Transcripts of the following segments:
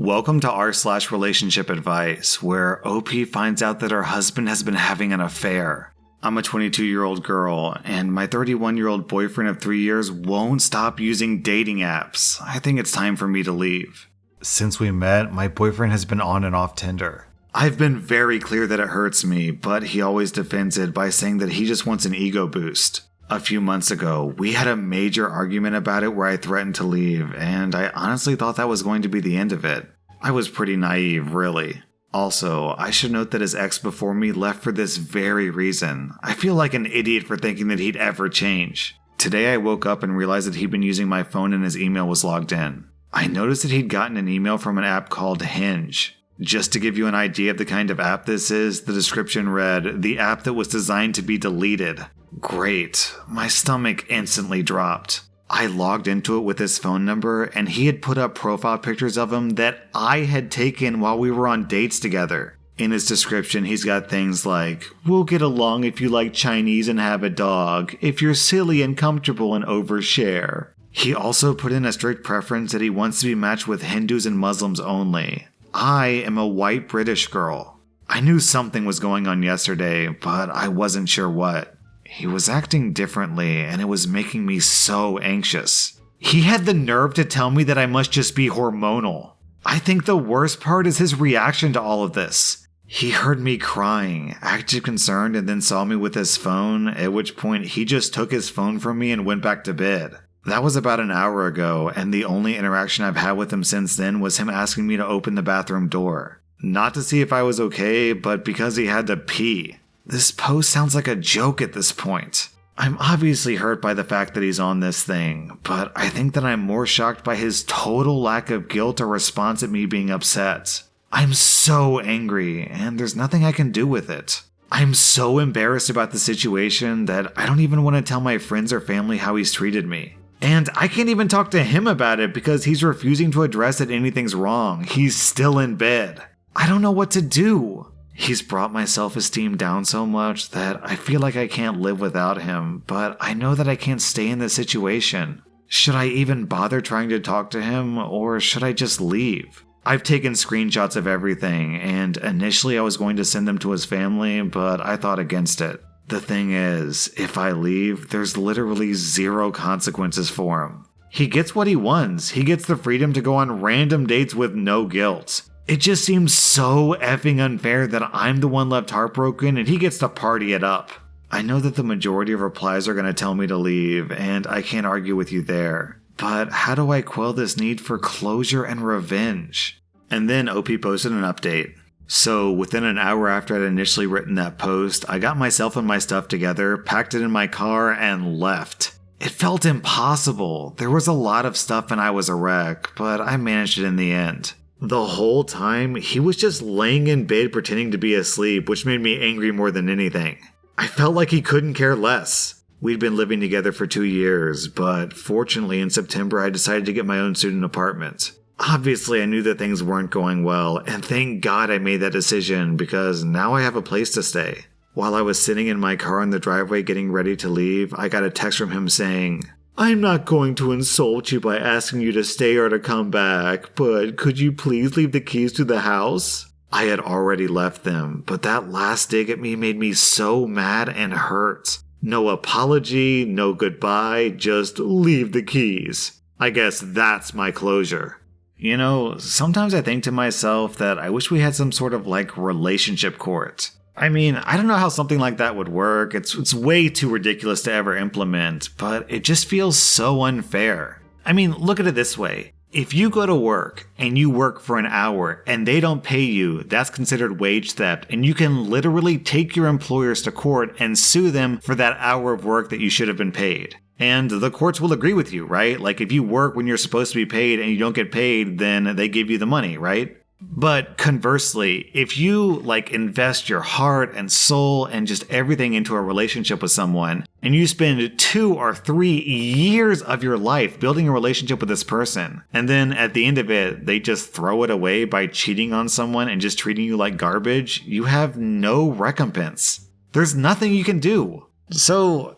Welcome to rSlash Relationship Advice, where OP finds out that her husband has been having an affair. I'm a 22-year-old girl, and my 31-year-old boyfriend of 3 years won't stop using dating apps. I think it's time for me to leave. Since we met, my boyfriend has been on and off Tinder. I've been very clear that it hurts me, but he always defends it by saying that he just wants an ego boost. A few months ago, we had a major argument about it where I threatened to leave, and I honestly thought that was going to be the end of it. I was pretty naive, really. Also, I should note that his ex before me left for this very reason. I feel like an idiot for thinking that he'd ever change. Today I woke up and realized that he'd been using my phone and his email was logged in. I noticed that he'd gotten an email from an app called Hinge. Just to give you an idea of the kind of app this is, the description read, "The app that was designed to be deleted." Great. My stomach instantly dropped. I logged into it with his phone number, and he had put up profile pictures of him that I had taken while we were on dates together. In his description, he's got things like, "We'll get along if you like Chinese and have a dog, if you're silly and comfortable and overshare." He also put in a strict preference that he wants to be matched with Hindus and Muslims only. I am a white British girl. I knew something was going on yesterday, but I wasn't sure what. He was acting differently, and it was making me so anxious. He had the nerve to tell me that I must just be hormonal. I think the worst part is his reaction to all of this. He heard me crying, acted concerned, and then saw me with his phone, at which point he just took his phone from me and went back to bed. That was about an hour ago, and the only interaction I've had with him since then was him asking me to open the bathroom door. Not to see if I was okay, but because he had to pee. This post sounds like a joke at this point. I'm obviously hurt by the fact that he's on this thing, but I think that I'm more shocked by his total lack of guilt or response at me being upset. I'm so angry, and there's nothing I can do with it. I'm so embarrassed about the situation that I don't even want to tell my friends or family how he's treated me. And I can't even talk to him about it because he's refusing to address that anything's wrong. He's still in bed. I don't know what to do. He's brought my self-esteem down so much that I feel like I can't live without him, but I know that I can't stay in this situation. Should I even bother trying to talk to him, or should I just leave? I've taken screenshots of everything, and initially I was going to send them to his family, but I thought against it. The thing is, if I leave, there's literally zero consequences for him. He gets what he wants. He gets the freedom to go on random dates with no guilt. It just seems so effing unfair that I'm the one left heartbroken and he gets to party it up. I know that the majority of replies are going to tell me to leave, and I can't argue with you there. But how do I quell this need for closure and revenge? And then OP posted an update. So within an hour after I'd initially written that post, I got myself and my stuff together, packed it in my car, and left. It felt impossible. There was a lot of stuff and I was a wreck, but I managed it in the end. The whole time, he was just laying in bed pretending to be asleep, which made me angry more than anything. I felt like he couldn't care less. We'd been living together for 2 years, but fortunately in September I decided to get my own student apartment. Obviously I knew that things weren't going well, and thank God I made that decision because now I have a place to stay. While I was sitting in my car in the driveway getting ready to leave, I got a text from him saying, "I'm not going to insult you by asking you to stay or to come back, but could you please leave the keys to the house?" I had already left them, but that last dig at me made me so mad and hurt. No apology, no goodbye, just leave the keys. I guess that's my closure. You know, sometimes I think to myself that I wish we had some sort of relationship court. I mean, I don't know how something like that would work. It's way too ridiculous to ever implement, but it just feels so unfair. I mean, look at it this way. If you go to work and you work for an hour and they don't pay you, that's considered wage theft, and you can literally take your employers to court and sue them for that hour of work that you should have been paid. And the courts will agree with you, right? Like if you work when you're supposed to be paid and you don't get paid, then they give you the money, right? But conversely, if you invest your heart and soul and just everything into a relationship with someone, and you spend 2 or 3 years of your life building a relationship with this person, and then at the end of it, they just throw it away by cheating on someone and just treating you like garbage, you have no recompense. There's nothing you can do. So,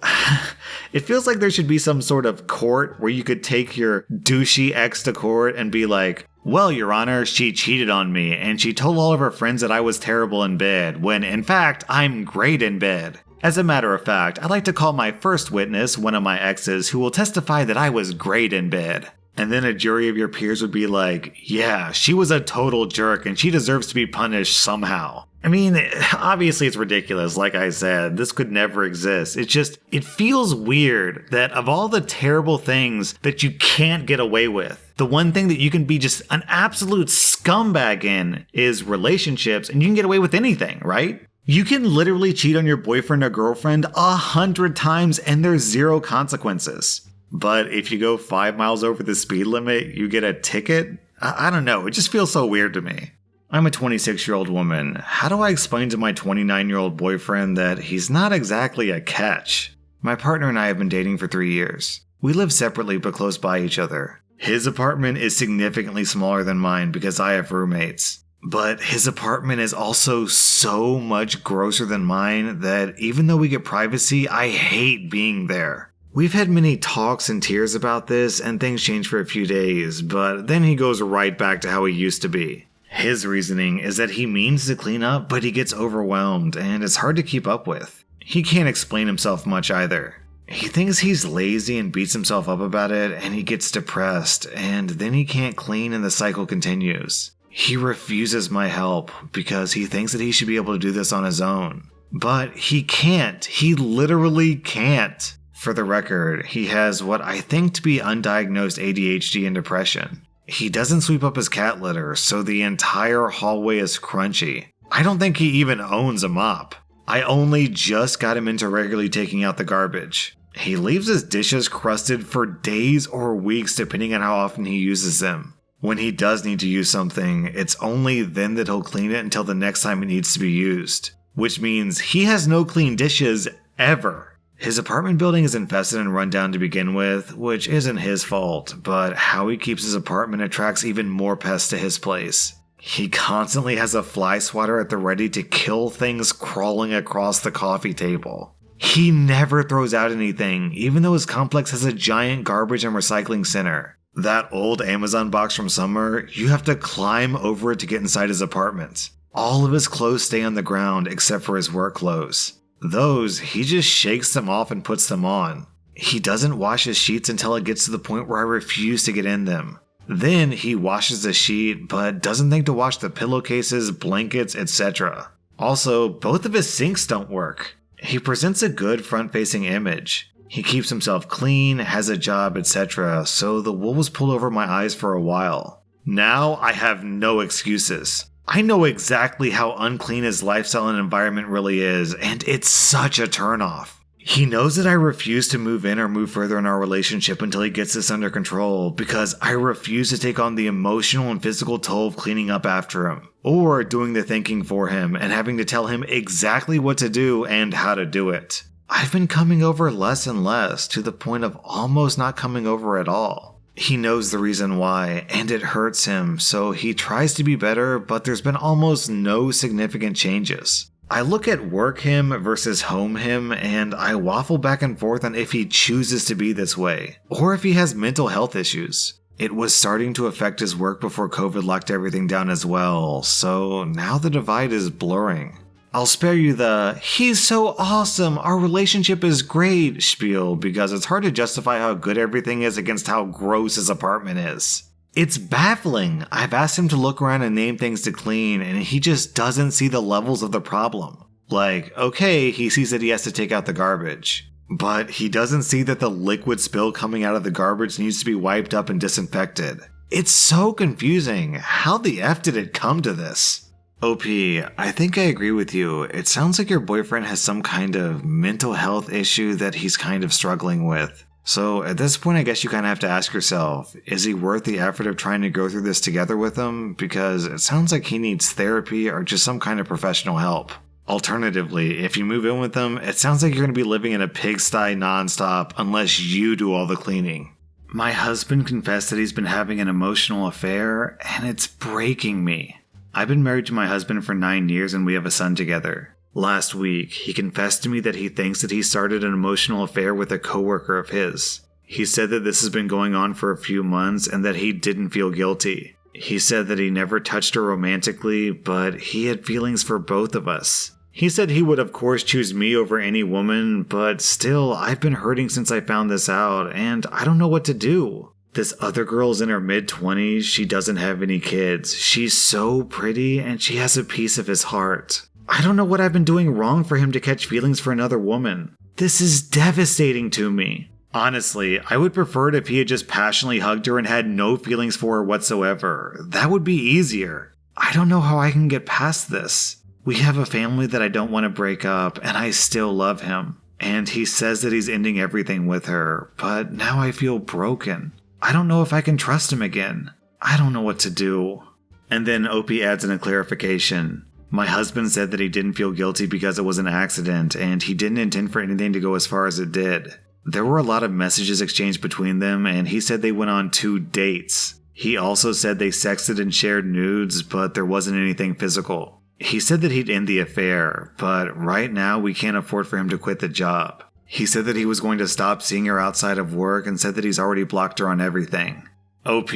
it feels like there should be some sort of court where you could take your douchey ex to court and be like, Well, Your Honor, she cheated on me, and she told all of her friends that I was terrible in bed, when in fact, I'm great in bed. As a matter of fact, I'd like to call my first witness one of my exes who will testify that I was great in bed. And then a jury of your peers would be like, yeah, she was a total jerk and she deserves to be punished somehow. I mean, obviously it's ridiculous, like I said, this could never exist. It feels weird that of all the terrible things that you can't get away with, the one thing that you can be just an absolute scumbag in is relationships, and you can get away with anything, right? You can literally cheat on your boyfriend or girlfriend 100 times and there's zero consequences. But if you go 5 miles over the speed limit, you get a ticket? I don't know, it just feels so weird to me. I'm a 26-year-old woman. How do I explain to my 29-year-old boyfriend that he's not exactly a catch? My partner and I have been dating for 3 years. We live separately but close by each other. His apartment is significantly smaller than mine because I have roommates. But his apartment is also so much grosser than mine that even though we get privacy, I hate being there. We've had many talks and tears about this, and things change for a few days, but then he goes right back to how he used to be. His reasoning is that he means to clean up, but he gets overwhelmed, and it's hard to keep up with. He can't explain himself much either. He thinks he's lazy and beats himself up about it, and he gets depressed, and then he can't clean and the cycle continues. He refuses my help because he thinks that he should be able to do this on his own. But he can't. He literally can't. For the record, he has what I think to be undiagnosed ADHD and depression. He doesn't sweep up his cat litter, so the entire hallway is crunchy. I don't think he even owns a mop. I only just got him into regularly taking out the garbage. He leaves his dishes crusted for days or weeks depending on how often he uses them. When he does need to use something, it's only then that he'll clean it until the next time it needs to be used. Which means he has no clean dishes ever. His apartment building is infested and run down to begin with, which isn't his fault, but how he keeps his apartment attracts even more pests to his place. He constantly has a fly swatter at the ready to kill things crawling across the coffee table. He never throws out anything, even though his complex has a giant garbage and recycling center. That old Amazon box from summer, you have to climb over it to get inside his apartment. All of his clothes stay on the ground except for his work clothes. Those, he just shakes them off and puts them on. He doesn't wash his sheets until it gets to the point where I refuse to get in them. Then he washes the sheet, but doesn't think to wash the pillowcases, blankets, etc. Also, both of his sinks don't work. He presents a good front-facing image. He keeps himself clean, has a job, etc., so the wool was pulled over my eyes for a while. Now I have no excuses. I know exactly how unclean his lifestyle and environment really is, and it's such a turnoff. He knows that I refuse to move in or move further in our relationship until he gets this under control because I refuse to take on the emotional and physical toll of cleaning up after him, or doing the thinking for him and having to tell him exactly what to do and how to do it. I've been coming over less and less to the point of almost not coming over at all. He knows the reason why, and it hurts him, so he tries to be better, but there's been almost no significant changes. I look at work him versus home him, and I waffle back and forth on if he chooses to be this way, or if he has mental health issues. It was starting to affect his work before COVID locked everything down as well, so now the divide is blurring. I'll spare you the "he's so awesome, our relationship is great" spiel because it's hard to justify how good everything is against how gross his apartment is. It's baffling. I've asked him to look around and name things to clean, and he just doesn't see the levels of the problem. Like, okay, he sees that he has to take out the garbage, but he doesn't see that the liquid spill coming out of the garbage needs to be wiped up and disinfected. It's so confusing. How the F did it come to this? OP, I think I agree with you. It sounds like your boyfriend has some kind of mental health issue that he's kind of struggling with. So at this point, I guess you kind of have to ask yourself, is he worth the effort of trying to go through this together with him? Because it sounds like he needs therapy or just some kind of professional help. Alternatively, if you move in with him, it sounds like you're going to be living in a pigsty nonstop unless you do all the cleaning. My husband confessed that he's been having an emotional affair, and it's breaking me. I've been married to my husband for 9 years and we have a son together. Last week, he confessed to me that he thinks that he started an emotional affair with a coworker of his. He said that this has been going on for a few months and that he didn't feel guilty. He said that he never touched her romantically, but he had feelings for both of us. He said he would of course choose me over any woman, but still, I've been hurting since I found this out, and I don't know what to do. This other girl's in her mid-20s, she doesn't have any kids. She's so pretty, and she has a piece of his heart. I don't know what I've been doing wrong for him to catch feelings for another woman. This is devastating to me. Honestly, I would prefer it if he had just passionately hugged her and had no feelings for her whatsoever. That would be easier. I don't know how I can get past this. We have a family that I don't want to break up, and I still love him. And he says that he's ending everything with her, but now I feel broken. I don't know if I can trust him again. I don't know what to do. And then OP adds in a clarification. My husband said that he didn't feel guilty because it was an accident, and he didn't intend for anything to go as far as it did. There were a lot of messages exchanged between them, and he said they went on 2 dates. He also said they sexted and shared nudes, but there wasn't anything physical. He said that he'd end the affair, but right now we can't afford for him to quit the job. He said that he was going to stop seeing her outside of work and said that he's already blocked her on everything. OP,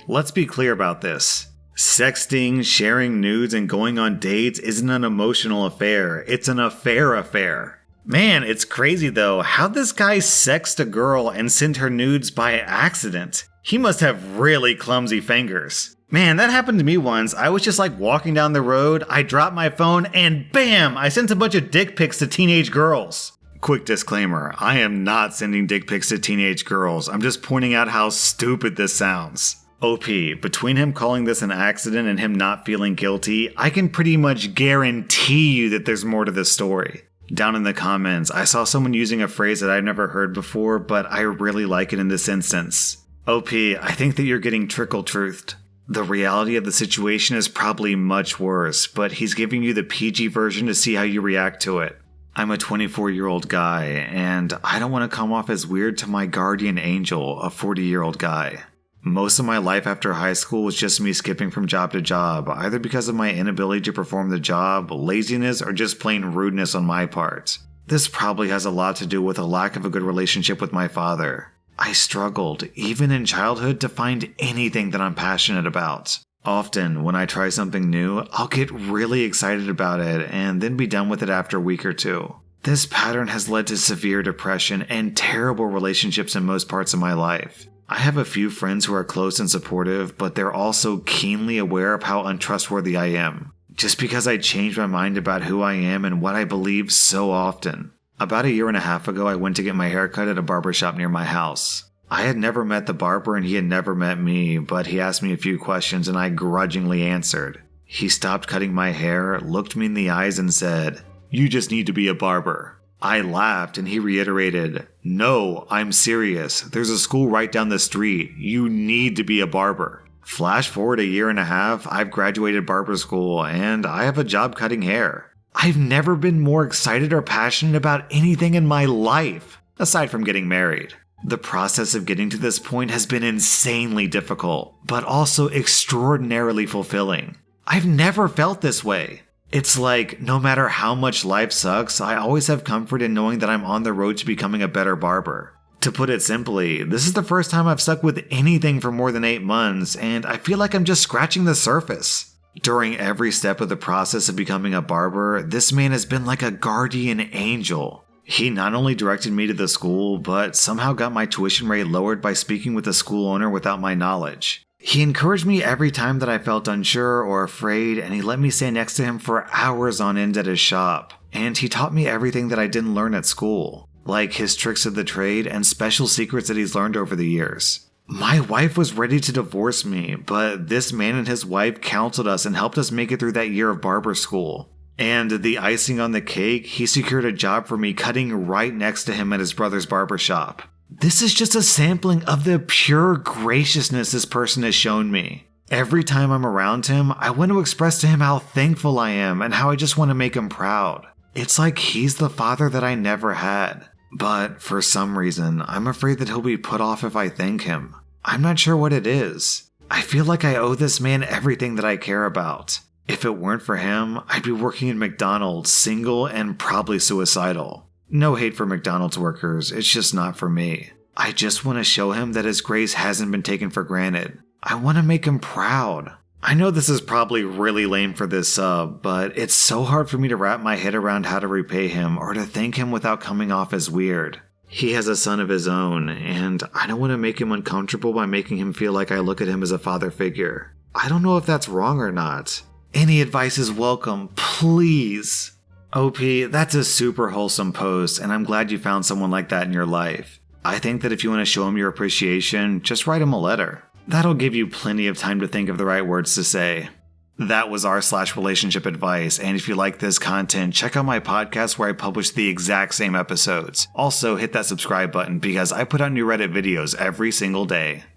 let's be clear about this. Sexting, sharing nudes, and going on dates isn't an emotional affair. It's an affair. Man, it's crazy though. How'd this guy sext a girl and send her nudes by accident? He must have really clumsy fingers. Man, that happened to me once. I was just like walking down the road, I dropped my phone, and bam! I sent a bunch of dick pics to teenage girls. Quick disclaimer, I am not sending dick pics to teenage girls. I'm just pointing out how stupid this sounds. OP, between him calling this an accident and him not feeling guilty, I can pretty much guarantee you that there's more to this story. Down in the comments, I saw someone using a phrase that I've never heard before, but I really like it in this instance. OP, I think that you're getting trickle-truthed. The reality of the situation is probably much worse, but he's giving you the PG version to see how you react to it. I'm a 24-year-old guy, and I don't want to come off as weird to my guardian angel, a 40-year-old guy. Most of my life after high school was just me skipping from job to job, either because of my inability to perform the job, laziness, or just plain rudeness on my part. This probably has a lot to do with a lack of a good relationship with my father. I struggled, even in childhood, to find anything that I'm passionate about. Often, when I try something new, I'll get really excited about it and then be done with it after a week or 2. This pattern has led to severe depression and terrible relationships in most parts of my life. I have a few friends who are close and supportive, but they're also keenly aware of how untrustworthy I am. Just because I change my mind about who I am and what I believe so often. About 1.5 years ago, I went to get my hair cut at a barbershop near my house. I had never met the barber and he had never met me, but he asked me a few questions and I grudgingly answered. He stopped cutting my hair, looked me in the eyes and said, "You just need to be a barber." I laughed and he reiterated, "No, I'm serious. There's a school right down the street. You need to be a barber." Flash forward 1.5 years, I've graduated barber school and I have a job cutting hair. I've never been more excited or passionate about anything in my life, aside from getting married. The process of getting to this point has been insanely difficult, but also extraordinarily fulfilling. I've never felt this way. It's like, no matter how much life sucks, I always have comfort in knowing that I'm on the road to becoming a better barber. To put it simply, this is the first time I've stuck with anything for more than 8 months, and I feel like I'm just scratching the surface. During every step of the process of becoming a barber, this man has been like a guardian angel. He not only directed me to the school, but somehow got my tuition rate lowered by speaking with the school owner without my knowledge. He encouraged me every time that I felt unsure or afraid, and he let me stay next to him for hours on end at his shop. And he taught me everything that I didn't learn at school, like his tricks of the trade and special secrets that he's learned over the years. My wife was ready to divorce me, but this man and his wife counseled us and helped us make it through that year of barber school. And the icing on the cake, he secured a job for me cutting right next to him at his brother's barbershop. This is just a sampling of the pure graciousness this person has shown me. Every time I'm around him, I want to express to him how thankful I am and how I just want to make him proud. It's like he's the father that I never had. But for some reason, I'm afraid that he'll be put off if I thank him. I'm not sure what it is. I feel like I owe this man everything that I care about. If it weren't for him, I'd be working in McDonald's, single and probably suicidal. No hate for McDonald's workers, it's just not for me. I just want to show him that his grace hasn't been taken for granted. I want to make him proud. I know this is probably really lame for this sub, but it's so hard for me to wrap my head around how to repay him or to thank him without coming off as weird. He has a son of his own, and I don't want to make him uncomfortable by making him feel like I look at him as a father figure. I don't know if that's wrong or not. Any advice is welcome, please. OP, that's a super wholesome post, and I'm glad you found someone like that in your life. I think that if you want to show him your appreciation, just write him a letter. That'll give you plenty of time to think of the right words to say. That was r/relationship advice, and if you like this content, check out my podcast where I publish the exact same episodes. Also, hit that subscribe button because I put out new Reddit videos every single day.